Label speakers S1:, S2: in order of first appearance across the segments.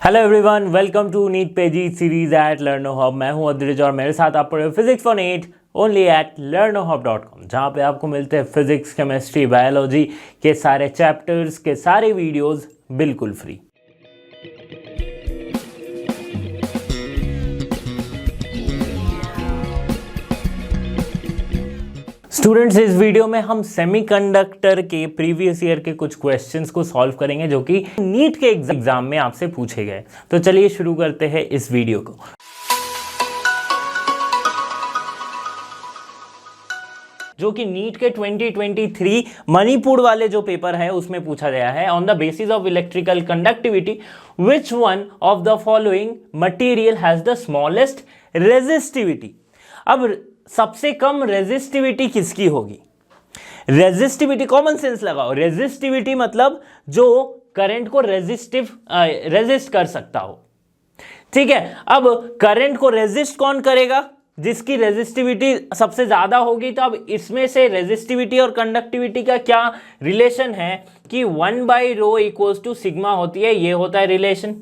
S1: Hello everyone, welcome to NEET PG series at Learno Hub. मैं हूं अद्रिज और मेरे साथ आप पढ़ रहे हो physics for NEET only at learnohub.com, जहां पे आपको मिलते हैं फिजिक्स, केमिस्ट्री, बायोलॉजी के सारे चैप्टर्स के सारे वीडियोस बिल्कुल फ्री। स्टूडेंट्स, इस वीडियो में हम सेमीकंडक्टर के प्रीवियस ईयर के कुछ क्वेश्चंस को सॉल्व करेंगे जो कि नीट के एग्जाम में आपसे पूछे गए। तो चलिए शुरू करते हैं इस वीडियो को। जो कि नीट के 2023 मणिपुर वाले जो पेपर है उसमें पूछा गया है। On the basis of electrical conductivity which one of the following material has the smallest resistivity. अब सबसे कम रेजिस्टिविटी किसकी होगी? रेजिस्टिविटी, कॉमन सेंस लगाओ। रेजिस्टिविटी मतलब जो करंट को रेजिस्ट कर सकता हो। ठीक है, अब करंट को रेजिस्ट कौन करेगा? जिसकी रेजिस्टिविटी सबसे ज्यादा होगी। तो अब इसमें से रेजिस्टिविटी और कंडक्टिविटी का क्या रिलेशन है कि 1/ρ इक्वल्स टू सिग्मा होती है। ये होता है रिलेशन।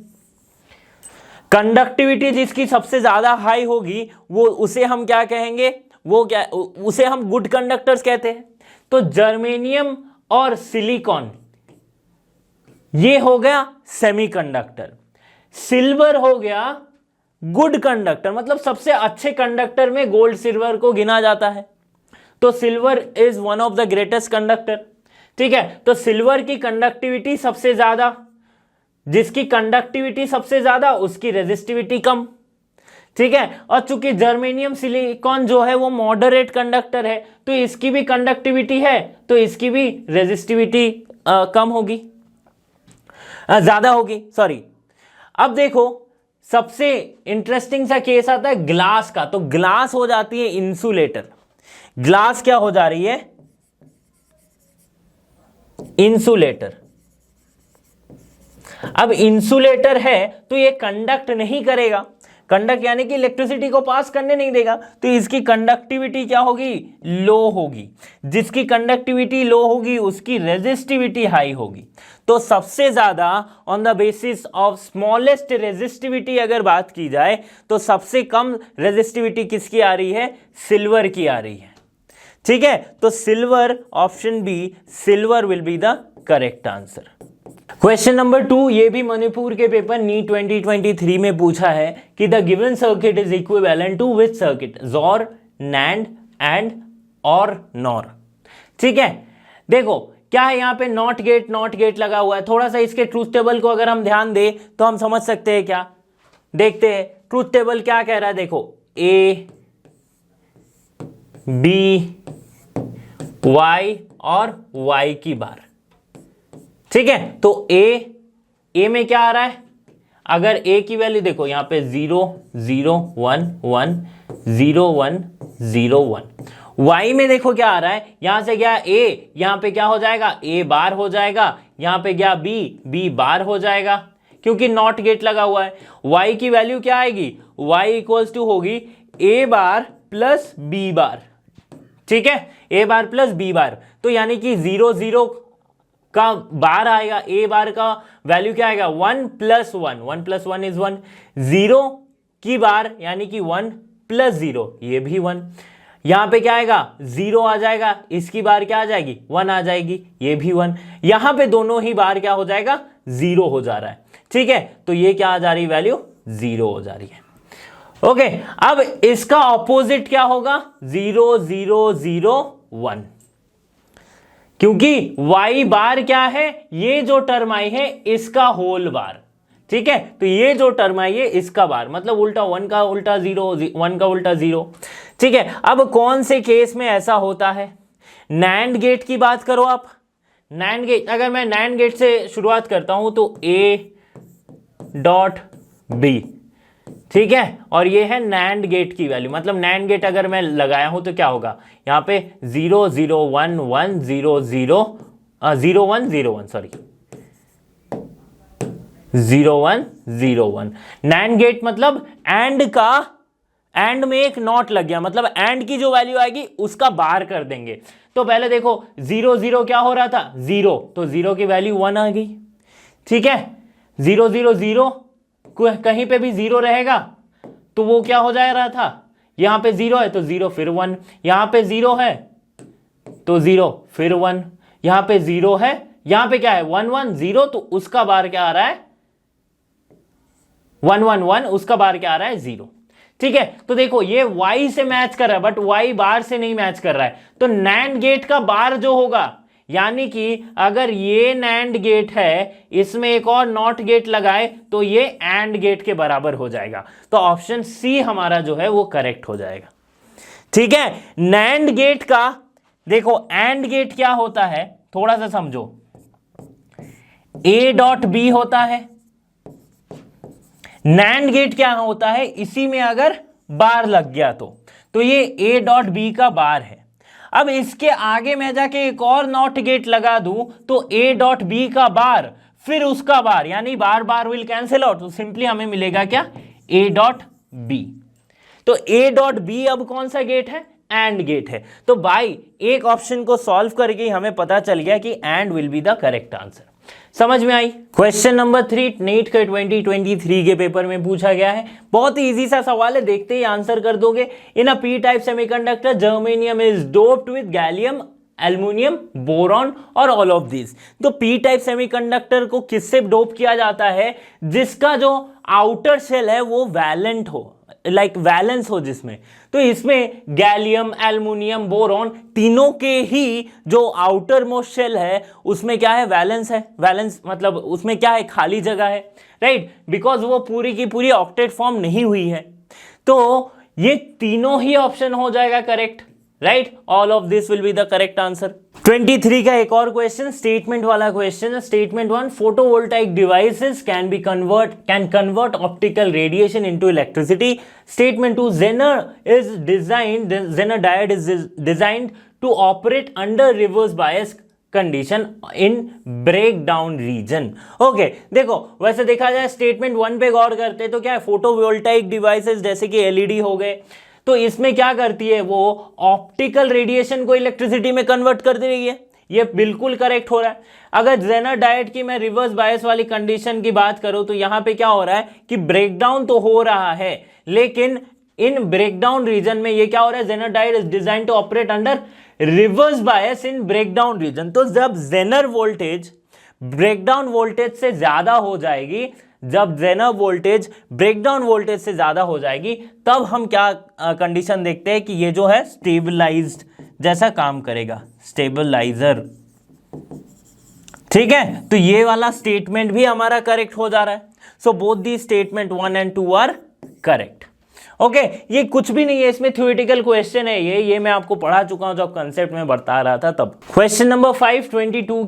S1: कंडक्टिविटी जिसकी सबसे ज्यादा हाई होगी वो उसे हम क्या कहेंगे? उसे हम गुड कंडक्टर्स कहते हैं। तो जर्मेनियम और सिलिकॉन ये हो गया सेमीकंडक्टर। सिल्वर हो गया गुड कंडक्टर, मतलब सबसे अच्छे कंडक्टर में गोल्ड सिल्वर को गिना जाता है। तो silver is one of the greatest conductor. ठीक है, तो सिल्वर की कंडक्टिविटी सबसे ज्यादा, जिसकी कंडक्टिविटी सबसे ज्यादा उसकी रेजिस्टिविटी कम। ठीक है, और चूंकि जर्मेनियम सिलिकॉन जो है वो मॉडरेट कंडक्टर है तो इसकी भी कंडक्टिविटी है तो इसकी भी रेजिस्टिविटी कम होगी, ज्यादा होगी, सॉरी। अब देखो सबसे इंटरेस्टिंग सा केस आता है ग्लास का। तो ग्लास हो जाती है इंसुलेटर। ग्लास क्या हो जा रही है? इंसुलेटर। अब इंसुलेटर है तो ये कंडक्ट नहीं करेगा। कंडक्ट यानी कि इलेक्ट्रिसिटी को पास करने नहीं देगा। तो इसकी कंडक्टिविटी क्या होगी? लो होगी। जिसकी कंडक्टिविटी लो होगी उसकी रेजिस्टिविटी हाई होगी। तो सबसे ज्यादा on the basis of smallest resistivity अगर बात की जाए तो सबसे कम रेजिस्टिविटी किसकी आ रही है? सिल्वर की आ रही है। ठीक है, तो silver, option B, silver will be the correct answer. Question number 2, ये भी मणिपुर के पेपर नीट 2023 में पूछा है कि the given circuit is equivalent to which circuit? XOR, NAND AND और नॉर। ठीक है, देखो क्या है यहाँ पे नॉट गेट लगा हुआ है। थोड़ा सा इसके ट्रूथ टेबल को अगर हम ध्यान दें तो हम समझ सकते हैं। क्या देखते हैं ट्रूथ टेबल क्या कह रहा है? देखो ए, बी, वाई और वाई की बार। ठीक है, तो ए में क्या आ रहा है? अगर ए की वैल्यू देखो यहाँ पे 0 0 1 1 0 1 0 1। वाई में देखो क्या आ रहा है? यहां से गया ए, यहां पे क्या हो जाएगा? ए बार हो जाएगा। यहां पे गया बी बार हो जाएगा क्योंकि नॉट गेट लगा हुआ है। वाई की वैल्यू क्या आएगी? वाई इक्वल्स टू होगी ए बार प्लस बी बार। ठीक है, ए बार प्लस बी बार। तो यानी कि 0 0 का बार आएगा। ए बार का वैल्यू क्या आएगा? 1 + 1, 1 + 1 इज 1। 0 की बार यानी कि 1 + 0, ये भी 1। यहां पे क्या आएगा? 0 आ जाएगा। इसकी बार क्या आ जाएगी? 1 आ जाएगी, ये भी 1। यहां पे दोनों ही बार क्या हो जाएगा? 0 हो जा रहा है। ठीक है, तो ये क्या आ जा रही? वैल्यू 0 हो जा रही है। ओके, अब इसका ऑपोजिट क्या होगा? 0 0 0 1, क्योंकि y बार क्या है? ये जो टर्म आई है इसका होल बार। ठीक है, तो ये जो टर्म आई है इसका बार, मतलब उल्टा 1 का उल्टा 0, 1 का उल्टा 0। ठीक है, अब कौन से केस में ऐसा होता है? नैंड गेट की बात करो आप। नैंड गेट, अगर मैं नैंड गेट से शुरुआत करता हूं तो A.B, ठीक है, और ये है नैंड गेट की वैल्यू। मतलब नैंड गेट अगर मैं लगाया हूं तो क्या होगा? यहां पे 0 0 1 1 0 0 0 1 0 1, सॉरी 0 1 0 1। नैंड गेट मतलब एंड का, एंड में एक नॉट लग गया, मतलब एंड की जो वैल्यू आएगी उसका बार कर देंगे। तो पहले देखो 0 0 क्या हो रहा था? 0, तो 0 की वैल्यू 1 आ गई। ठीक है, 0 0 0 कहीं पे भी 0 रहेगा तो वो क्या हो जा रहा था, यहां पे 0 है तो 0 फिर 1, यहां पे 0 है तो 0 फिर 1, यहां पे 0 है, यहां पे क्या है 1 1 0, तो उसका बार क्या आ रहा है 1 1 1, उसका बार क्या आ रहा है 0। ठीक है, तो देखो ये y से मैच कर रहा है बट y बार से नहीं मैच कर रहा है, तो NAND गेट का बार जो होगा, यानी कि अगर ये NAND गेट है, इसमें एक और नॉट गेट लगाए तो ये AND गेट के बराबर हो जाएगा, तो ऑप्शन सी हमारा जो है वो करेक्ट हो जाएगा। ठीक है, NAND गेट का देखो AND गेट क्या होता है थोड़ा सा समझो, A.B होता है, NAND गेट क्या होता है, इसी में अगर बार लग गया तो ये A.B का बार है। अब इसके आगे मैं जाके एक और नॉट गेट लगा दूं तो A.B का बार फिर उसका बार, यानी बार बार विल कैंसिल आउट, तो सिंपली हमें मिलेगा क्या A.B। तो A.B अब कौन सा गेट है, AND गेट है। तो भाई एक ऑप्शन को सॉल्व करके हमें पता चल गया कि AND will be the correct answer. समझ में आई। क्वेश्चन नंबर 3 नीट के 2023 के पेपर में पूछा गया है, बहुत ही इजी सा सवाल है, देखते ही आंसर कर दोगे। In a P type semiconductor germanium is doped with gallium, aluminium, boron और ऑल ऑफ दिस। तो पी टाइप सेमीकंडक्टर को किससे डोप किया जाता है, जिसका जो आउटर शेल है वो वैलेंट हो, लाइक वैलेंस हो जिसमें, तो इसमें गैलियम, एल्युमिनियम, बोरॉन तीनों के ही जो आउटर मोस्ट शेल है उसमें क्या है, वैलेंस है। वैलेंस मतलब उसमें क्या है, खाली जगह है, राइट, बिकॉज वो पूरी की पूरी ऑक्टेट फॉर्म नहीं हुई है। तो ये तीनों ही ऑप्शन हो जाएगा correct, right, all of this will be the correct answer. 23 का एक और क्वेश्चन, स्टेटमेंट वाला क्वेश्चन है। Statement 1, photovoltaic devices can convert optical radiation into electricity. Statement 2, Zener diode is designed to operate under reverse bias condition in breakdown region. Okay, देखो वैसे देखा जाए statement 1 पे गौर करते तो क्या है, फोटोवोल्टाइक डिवाइसेस जैसे कि एलईडी हो गए, तो इसमें क्या करती है, वो ऑप्टिकल रेडिएशन को इलेक्ट्रिसिटी में कन्वर्ट कर दे रही है, ये बिल्कुल करेक्ट हो रहा है। अगर जेनर डायोड की मैं रिवर्स बायस वाली कंडीशन की बात करूं तो यहां पे क्या हो रहा है कि ब्रेकडाउन तो हो रहा है, लेकिन इन ब्रेकडाउन रीजन में ये क्या हो रहा है, Zener diode is design to operate under reverse bias in breakdown region. तो जब जेनर वोल्टेज ब्रेकडाउन वोल्टेज से ज्यादा हो जाएगी, जब जेनर वोल्टेज ब्रेकडाउन वोल्टेज से ज्यादा हो जाएगी, तब हम क्या कंडीशन देखते हैं कि ये जो है स्टेबलाइज्ड जैसा काम करेगा, स्टेबलाइजर। ठीक है, तो ये वाला स्टेटमेंट भी हमारा करेक्ट हो जा रहा है। So both the statement 1 and 2 are correct. Okay, ये कुछ भी नहीं है, इसमें थ्योरेटिकल क्वेश्चन है, ये मैं आपको पढ़ा चुका हूं जब कंसेप्ट में बता रहा था तब। क्वेश्चन नंबर 5, 22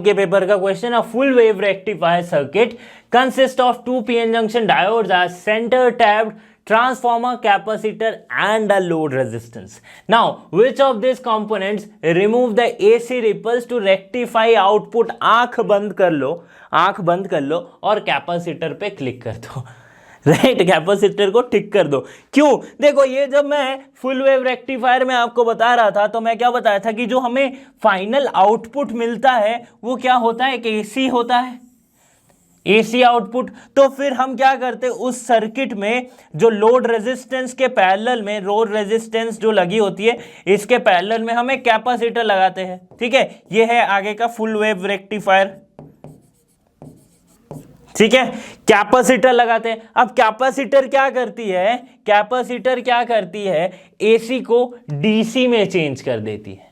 S1: के पेपर का question, a full wave rectifier circuit consist of 2 PN junction diodes are centre tapped transformer, capacitor and a load resistance. Now, which of these components remove the AC ripples to rectify output? आंख बंद कर लो और capacitor पे click कर दो, right, capacitor को टिक कर दो। क्यों? देखो ये जब मैं फुल वेव रेक्टिफायर में आपको बता रहा था तो मैं क्या बताया था कि जो हमें फाइनल आउटपुट मिलता है वो क्या होता है, कि एसी होता है, एसी आउटपुट। तो फिर हम क्या करते हैं, उस सर्किट में जो लोड रेजिस्टेंस के पैरेलल में, लोड रेजिस्टेंस जो लगी होती है इसके पैरेलल में हम एक कैपेसिटर लगाते हैं। ठीक है, ये है आगे का फुल वेव रेक्टिफायर। ठीक है, कैपेसिटर लगाते हैं। अब कैपेसिटर क्या करती है, एसी को डीसी में चेंज कर देती है।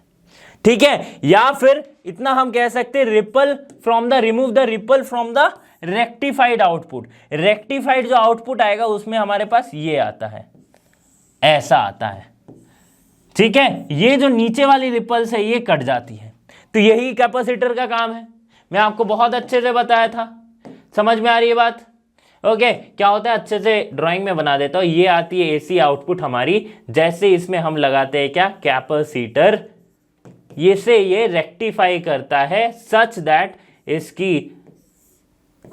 S1: ठीक है, या फिर इतना हम कह सकते हैं, remove the ripple from the rectified output. Rectified जो आउटपुट आएगा उसमें हमारे पास ये आता है, ऐसा आता है। ठीक है, ये जो नीचे वाली रिपल्स है ये कट जाती है, तो यही कैपेसिटर का काम है। मैं आपको बहुत अच्छे से बताया था, समझ में आ रही है बात। ओके, क्या होता है, अच्छे से ड्राइंग में बना देता हूं। ये आती है एसी आउटपुट हमारी, जैसे इसमें हम लगाते हैं क्या, कैपेसिटर, ये रेक्टिफाई करता है सच दैट इसकी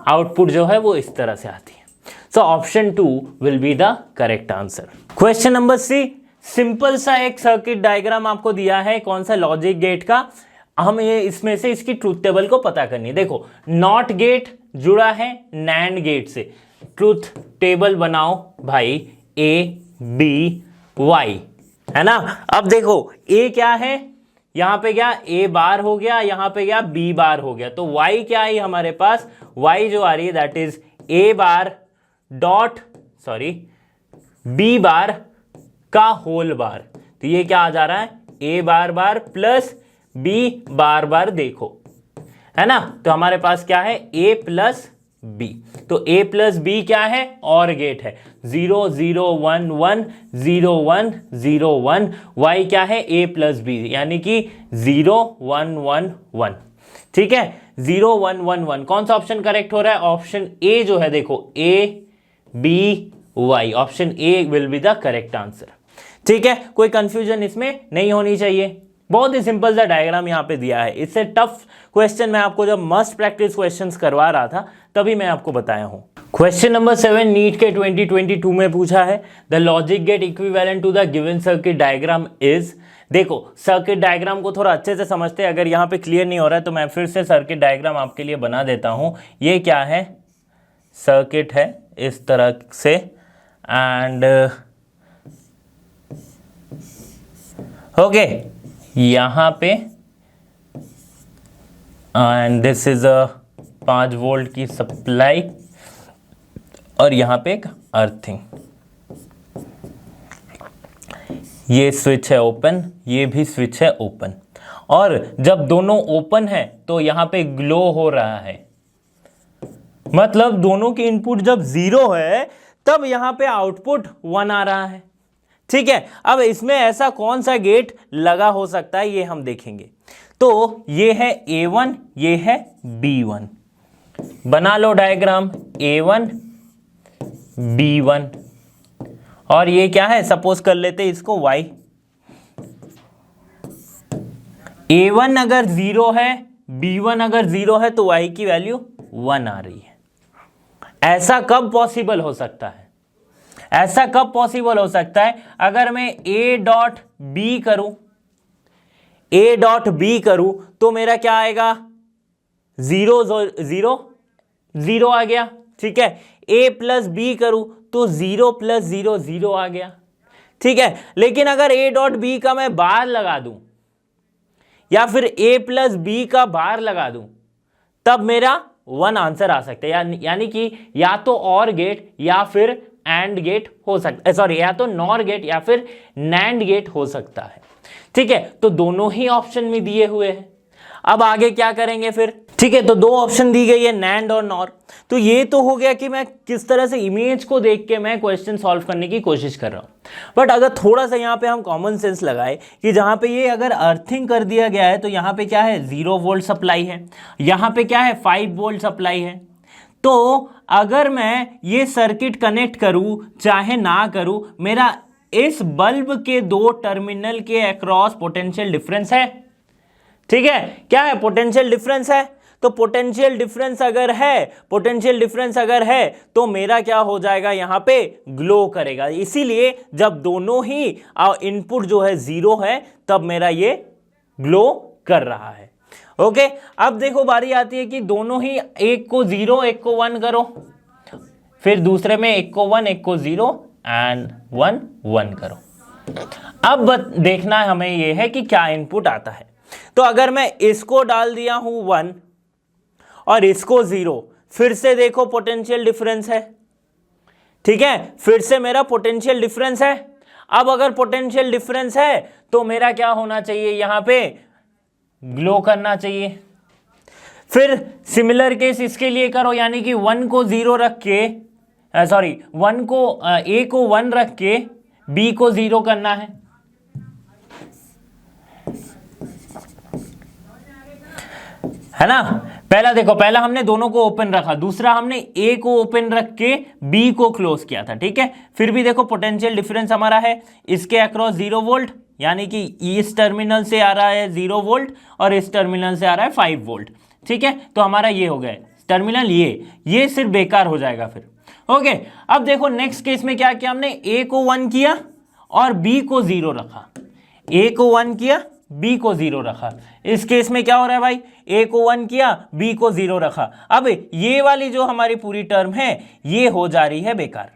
S1: आउटपुट जो है वो इस तरह से आती है। So option 2 will be the correct answer. Question number 3, simple सा एक सर्किट डायग्राम आपको दिया है, कौन सा, लॉजिक गेट का। हम ये इसमें से इसकी ट्रूथ टेबल को पता करनी है। देखो, नॉट गेट जुड़ा है नैंड गेट से। ट्रुथ टेबल बनाओ भाई, ए बी वाई, है ना। अब देखो ए क्या है, यहां पे क्या ए बार हो गया, यहां पे क्या बी बार हो गया, तो वाई क्या है हमारे पास, वाई जो आ रही है that is A bar dot sorry B bar का होल बार। तो ये क्या आ जा रहा है, ए बार बार प्लस बी बार बार, देखो है ना। तो हमारे पास क्या है, ए प्लस बी। तो ए प्लस बी क्या है, और गेट है 0 0 1 1 0 1 0 1। वाई क्या है, ए प्लस बी, यानी कि 0 1 1 1। ठीक है, 0 1 1 1। कौन सा ऑप्शन करेक्ट हो रहा है, ऑप्शन ए जो है, देखो A B Y, option A will be the correct answer. ठीक है, कोई कंफ्यूजन इसमें नहीं होनी चाहिए। बहुत ही सिंपल सा डायग्राम यहाँ पे दिया है। इससे टफ क्वेश्चन मैं आपको जब मस्ट प्रैक्टिस क्वेश्चंस करवा रहा था तभी मैं आपको बताया हूँ। क्वेश्चन नंबर 7 नीट के 2022 में पूछा है, the logic gate equivalent to the given circuit diagram is. देखो सर्किट डायग्राम को थोड़ा अच्छे से समझते हैं, अगर यहाँ पे क्लियर नहीं हो रहा है तो मैं फिर से सर्किट डायग्राम आपके लिए बना देता हूँ। ये क्या है, सर्किट है इस तरह से, एंड ओके यहाँ पे, and this is a 5 volt की सप्लाई, और यहाँ पे एक अर्थिंग। ये स्विच है ओपन, ये भी स्विच है ओपन, और जब दोनों ओपन है तो यहाँ पे ग्लो हो रहा है, मतलब दोनों की इनपुट जब 0 है तब यहाँ पे आउटपुट 1 आ रहा है। ठीक है, अब इसमें ऐसा कौन सा गेट लगा हो सकता है ये हम देखेंगे। तो ये है A1, ये है B1, बना लो डायग्राम A1 B1, और ये क्या है, सपोज कर लेते इसको Y। A1 अगर 0 है, B1 अगर 0 है तो Y की वैल्यू 1 आ रही है। ऐसा कब पॉसिबल हो सकता है, ऐसा कब पॉसिबल हो सकता है, अगर मैं A डॉट B करूं, A डॉट B करूं तो मेरा क्या आएगा, 0 0 0 आ गया। ठीक है, A प्लस B करूं तो 0 प्लस 0 0 आ गया। ठीक है, लेकिन अगर A डॉट B का मैं बार लगा दूं, या फिर A प्लस B का बार लगा दूं, तब मेरा 1 आंसर आ सकता है। यानी कि या तो और गेट या फिर एंड गेट हो सकता है, सॉरी, या तो नॉर गेट या फिर नैंड गेट हो सकता है। ठीक है, तो दोनों ही ऑप्शन में दिए हुए हैं। अब आगे क्या करेंगे फिर। ठीक है, तो 2 ऑप्शन दी गई है, नैंड और नॉर। तो ये तो हो गया कि मैं किस तरह से इमेज को देख के मैं क्वेश्चन सॉल्व करने की कोशिश कर रहा हूं। बट अगर थोड़ा सा यहाँ पे हम कॉमन सेंस लगाए कि जहां पे ये अगर अर्थिंग कर दिया गया है तो यहाँ पे क्या है, 0 वोल्ट सप्लाई है, यहाँ पे क्या है, 5 वोल्ट सप्लाई है। तो अगर मैं ये सर्किट कनेक्ट करूं चाहे ना करूं, मेरा इस बल्ब के 2 टर्मिनल के अक्रॉस पोटेंशियल डिफरेंस है। ठीक है, क्या है, पोटेंशियल डिफरेंस है। तो पोटेंशियल डिफरेंस अगर है, पोटेंशियल डिफरेंस अगर है तो मेरा क्या हो जाएगा, यहां पे ग्लो करेगा। इसीलिए जब दोनों ही इनपुट जो है 0 है तब मेरा ये ग्लो कर रहा है। ओके, अब देखो बारी आती है कि दोनों ही, एक को 0 एक को 1 करो, फिर दूसरे में एक को 1 एक को 0 एंड 1 1 करो। अब देखना हमें यह है कि क्या इनपुट आता है। तो अगर मैं इसको डाल दिया हूं 1 और इसको 0, फिर से देखो पोटेंशियल डिफरेंस है। ठीक है, फिर से मेरा पोटेंशियल डिफरेंस है। अब अगर पोटेंशियल डिफरेंस है तो मेरा क्या होना चाहिए, यहां पे ग्लो करना चाहिए। फिर सिमिलर केस इसके लिए करो, यानी कि 1 को 0 रख के, सॉरी 1 को A को 1 रख के B को 0 करना है। है ना, पहला देखो, पहला हमने दोनों को ओपन रखा, दूसरा हमने A को ओपन रख के B को क्लोज किया था। ठीक है, फिर भी देखो पोटेंशियल डिफरेंस हमारा है, इसके अक्रॉस 0 वोल्ट, यानी कि इस टर्मिनल से आ रहा है 0 वोल्ट और इस टर्मिनल से आ रहा है 5 वोल्ट। ठीक है, तो हमारा ये हो गया टर्मिनल, ये सिर्फ बेकार हो जाएगा फिर। ओके, अब देखो नेक्स्ट केस में क्या किया हमने, A को 1 किया और B को 0 रखा। A को 1 किया, बी को 0 रखा। इस केस में क्या हो रहा है भाई, ए को 1 किया, बी को 0 रखा। अब ये वाली जो हमारी पूरी टर्म है ये हो जा रही है बेकार,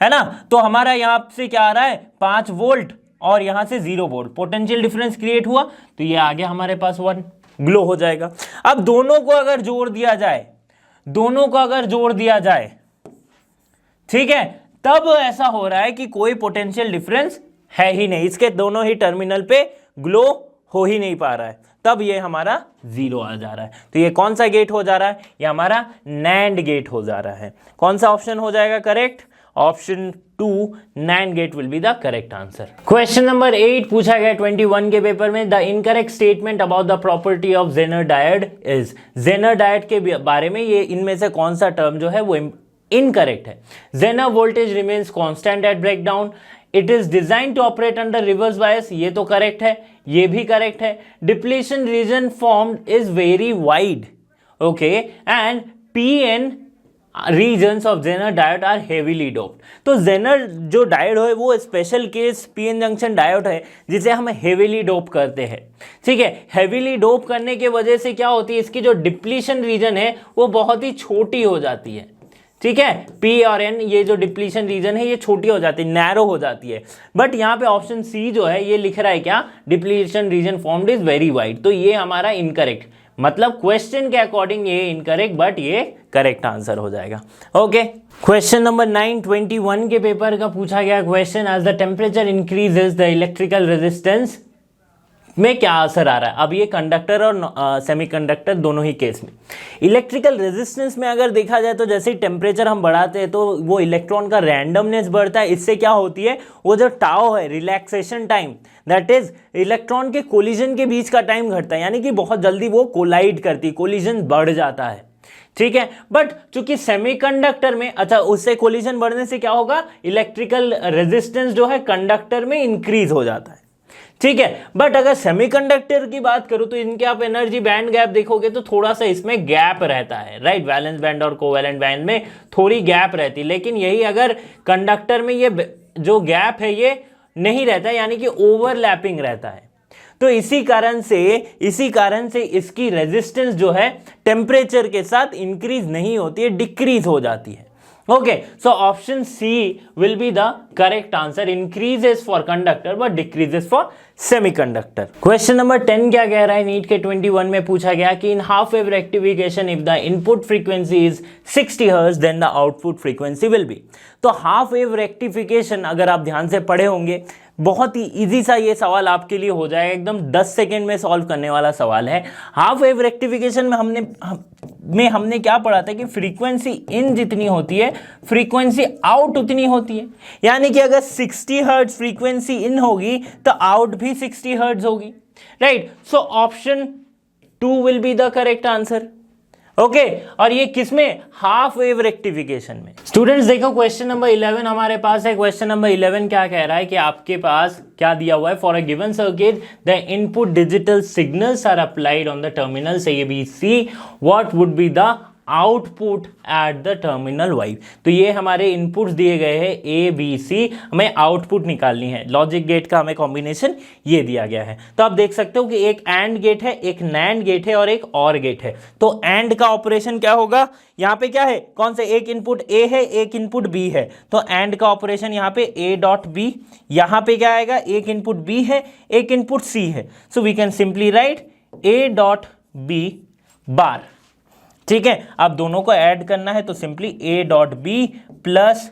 S1: है ना। तो हमारा यहां से क्या आ रहा है 5 वोल्ट और यहां से 0 वोल्ट, पोटेंशियल डिफरेंस क्रिएट हुआ, तो ये आ गया हमारे पास 1, ग्लो हो जाएगा। अब दोनों को अगर जोड़ दिया जाए, दोनों को अगर जोड़ दिया जाए, ठीक है, तब ऐसा हो रहा है कि कोई पोटेंशियल डिफरेंस है ही नहीं, इसके दोनों ही टर्मिनल पे ग्लो हो ही नहीं पा रहा है, तब ये हमारा 0 आ जा रहा है। तो ये कौन सा गेट हो जा रहा है, ये हमारा नैंड गेट हो जा रहा है। कौन सा ऑप्शन हो जाएगा correct, option 2 NAND gate will be the correct answer. Question number 8 पूछा गया 21 के पेपर में, the incorrect statement about the property of Zener diode is. Zener diode के बारे में ये इनमें से कौन सा टर्म जो है वो इनकरेक्ट है। Zener voltage remains constant at breakdown, it is design to operate under reverse bias, ये तो करेक्ट है, ये भी करेक्ट है। Depletion region formed is very wide, okay, and PN regions of Zener diode are heavily doped. तो Zener जो diode है वो special case PN junction diode है जिसे हम हेवीली डोप करते हैं, ठीक है। हेवीली डोप करने के वजह से क्या होती है, इसकी जो डिप्लीशन रीजन है वो बहुत ही छोटी हो जाती है, ठीक है। पी और एन ये जो डिप्लीशन रीजन है ये छोटी हो जाती है, नैरो हो जाती है। बट यहाँ पे ऑप्शन सी जो है ये लिख रहा है क्या, depletion region formed is very wide, तो ये हमारा इनकरेक्ट, मतलब क्वेश्चन के अकॉर्डिंग ये इनकरेक्ट बट ये करेक्ट आंसर हो जाएगा। ओके, क्वेश्चन नंबर 9 21 के पेपर का पूछा गया question, as the temperature increases the electrical resistance में क्या असर आ रहा है। अब ये कंडक्टर और सेमीकंडक्टर दोनों ही केस में इलेक्ट्रिकल रेजिस्टेंस में अगर देखा जाए तो जैसे ही टेम्परेचर हम बढ़ाते हैं तो वो इलेक्ट्रॉन का रैंडमनेस बढ़ता है। इससे क्या होती है, वो जो टाउ है relaxation time, that is electron के कोलिजन के बीच का टाइम घटता है, यानी कि बहुत जल्दी वो कोलाइड करती, कोलिजन बढ़ जाता है, ठीक है। बट चूंकि सेमीकंडक्टर में, अच्छा, उससे कोलिजन बढ़ने से क्या होगा, इलेक्ट्रिकल रेजिस्टेंस जो है कंडक्टर में इंक्रीज हो जाता है, ठीक है। बट अगर सेमीकंडक्टर की बात करूं तो इनके आप एनर्जी बैंड गैप देखोगे तो थोड़ा सा इसमें गैप रहता है, राइट। वैलेंस बैंड और कोवैलेंट बैंड में थोड़ी गैप रहती है, लेकिन यही अगर कंडक्टर में ये जो गैप है ये नहीं रहता है, यानी कि ओवरलैपिंग रहता है। तो इसी कारण से इसकी रेजिस्टेंस जो है टेम्परेचर के साथ इंक्रीज नहीं होती है, डिक्रीज हो जाती है। Okay, so option C will be the correct answer. Increases for conductor but decreases for semiconductor. Question number 10 क्या कह रहा है, नीट के 21 में पूछा गया कि in half wave rectification if the input frequency is 60 Hz then the output frequency will be. तो हाफ वेव रेक्टिफिकेशन अगर आप ध्यान से पढ़े होंगे, बहुत ही इजी सा ये सवाल आपके लिए हो जाएगा, एकदम 10 सेकेंड में सॉल्व करने वाला सवाल है। हाफ वेव रेक्टिफिकेशन में हमने क्या पढ़ा था कि फ्रीक्वेंसी इन जितनी होती है फ्रीक्वेंसी आउट उतनी होती है, यानी कि अगर 60 हर्ट्ज फ्रीक्वेंसी इन होगी तो आउट भी 60 हर्ट्ज होगी, right. So option 2 will be the correct answer, okay. और ये किसमें, हाफ वेव रेक्टिफिकेशन में। स्टूडेंट्स देखो क्वेश्चन नंबर 11 हमारे पास है। क्वेश्चन नंबर 11 क्या कह रहा है कि आपके पास क्या दिया हुआ है, for a given circuit the input digital signals are applied on the terminals A B C, what would be the output at the terminal Y. तो ये हमारे इनपुट्स दिए गए हैं ए बी सी, हमें आउटपुट निकालनी है। लॉजिक गेट का हमें कॉम्बिनेशन ये दिया गया है। तो आप देख सकते हो कि एक एंड गेट है, एक नैंड गेट है और एक और गेट है। तो एंड का ऑपरेशन क्या होगा, यहाँ पे क्या है, कौन से, एक इनपुट ए है एक इनपुट बी है, तो एंड का ऑपरेशन यहाँ पे ए डॉट बी, यहाँ पे क्या आएगा, एक इनपुट बी है एक इनपुट सी है, so we can simply write A dot B bar, ठीक है। अब दोनों को ऐड करना है तो simply A dot B plus,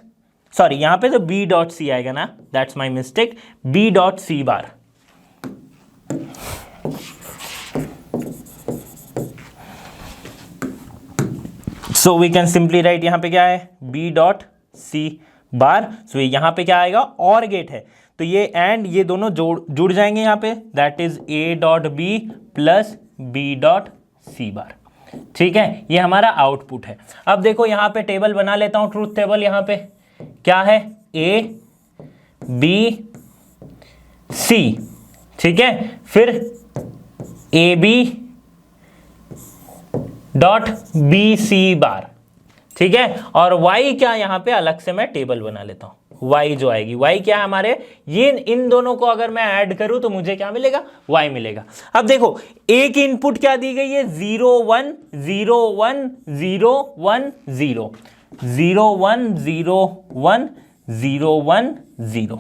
S1: sorry यहां पे तो बी डॉट सी आएगा ना, that's my mistake, B dot C bar. So we can simply write, यहां पे क्या है, बी डॉट सी बार। सो यहां पे क्या आएगा, और गेट है तो ये एंड ये दोनों जुड़ जाएंगे यहां पे, that is A dot B plus B dot C bar, ठीक है। ये हमारा आउटपुट है। अब देखो यहां पे टेबल बना लेता हूं, ट्रूथ टेबल। यहां पे क्या है, ए बी सी, ठीक है, फिर A B dot B C bar, ठीक है। और वाई क्या, यहां पे अलग से मैं टेबल बना लेता हूं। y जो आएगी, y क्या है हमारे, ये इन दोनों को अगर मैं ऐड करूं तो मुझे क्या मिलेगा, y मिलेगा। अब देखो a की इनपुट क्या दी गई है, 0 1 0 1 0 1 0 0 1 0 1 0 1 0,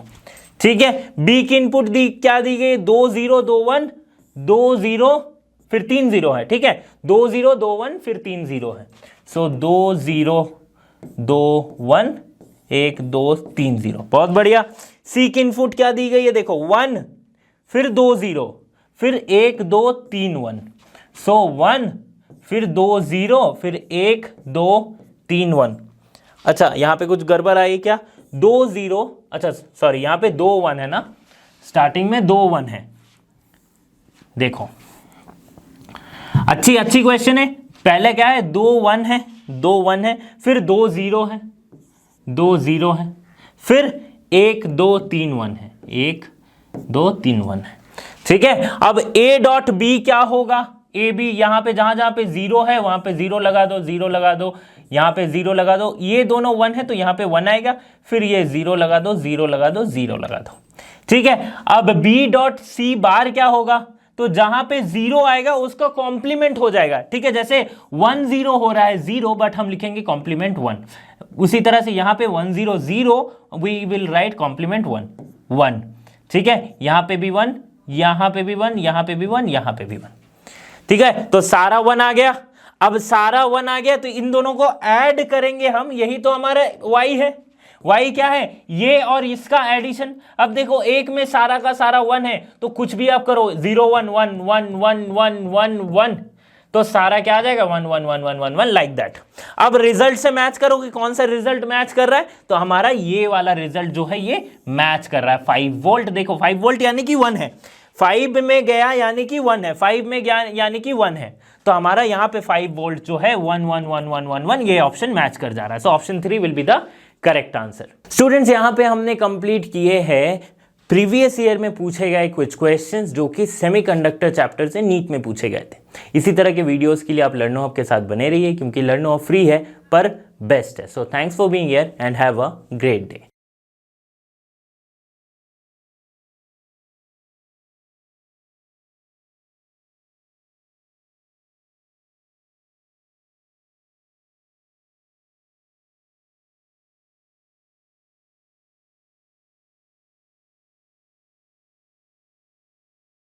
S1: ठीक है। b की इनपुट दी क्या दी गई, 2 0 2 1 2 0 फिर 3 0 है, ठीक है, 2 0 2 1 फिर 3 0 है, सो 2 0 2 1 1 2 3 0, बहुत बढ़िया। सी की इनपुट क्या दी गई है, देखो 1 फिर 2 0 फिर 1 2 3 1, सो 1 फिर 2 0 फिर 1 2 3 1। अच्छा यहां पे कुछ गड़बड़ आई क्या, 2 0, अच्छा सॉरी यहां पे 2 1 है ना, स्टार्टिंग में 2 1 है, देखो अच्छी क्वेश्चन है। पहले क्या है, 2 1 है, 2 1 है, फिर 2 0 है, 2 0 है, फिर 1 2 3 1 है, 1 2 3 1 है, ठीक है। अब a डॉट बी क्या होगा, ए बी, यहां पे जहां पे 0 है वहां पे 0 लगा दो, 0 लगा दो, यहां पे 0 लगा दो, ये दोनों 1 है तो यहां पे 1 आएगा, फिर ये 0 लगा दो, 0 लगा दो, 0 लगा दो, ठीक है। अब b डॉट सी बार क्या होगा, तो जहां पे 0 आएगा उसका कॉम्प्लीमेंट हो जाएगा, ठीक है। जैसे 1 0 हो रहा है 0, बट हम लिखेंगे कॉम्प्लीमेंट 1, उसी तरह से यहां पे 1 0 0 वी विल राइट कॉम्प्लीमेंट 1 1, ठीक है। यहां पे भी 1, यहां पे भी 1, यहां पे भी 1, यहां पे भी 1, ठीक है। तो सारा 1 आ गया। अब सारा 1 आ गया तो इन दोनों को ऐड करेंगे हम, यही तो हमारा y है, y क्या है, ये और इसका एडिशन। अब देखो एक में सारा का सारा 1 है तो कुछ भी आप करो, 0 1 1 1 1 1 1 1, तो सारा क्या आ जाएगा, 1 1 1 1 1 1 लाइक दैट। अब रिजल्ट से मैच करो कि कौन सा रिजल्ट मैच कर रहा है, तो हमारा ये वाला रिजल्ट जो है ये मैच कर रहा है, 5 वोल्ट। देखो 5 वोल्ट यानी कि 1 है, 5 में गया यानी कि 1 है, 5 में गया यानी कि 1 है, तो हमारा यहाँ पे 5 वोल्ट जो है 1 1 1 1 1 1, ये ऑप्शन मैच कर जा रहा है। So option 3 will be the correct answer. Students यहाँ पे हमने कंप्लीट किए हैं प्रीवियस ईयर में पूछे गए कुछ क्वेश्चंस जो कि सेमीकंडक्टर चैप्टर से नीट में पूछे गए थे। इसी तरह के वीडियोस के लिए आप लर्नो हब के साथ बने रहिए, क्योंकि लर्नो हब फ्री है पर बेस्ट है। So thanks for being here and have a great day.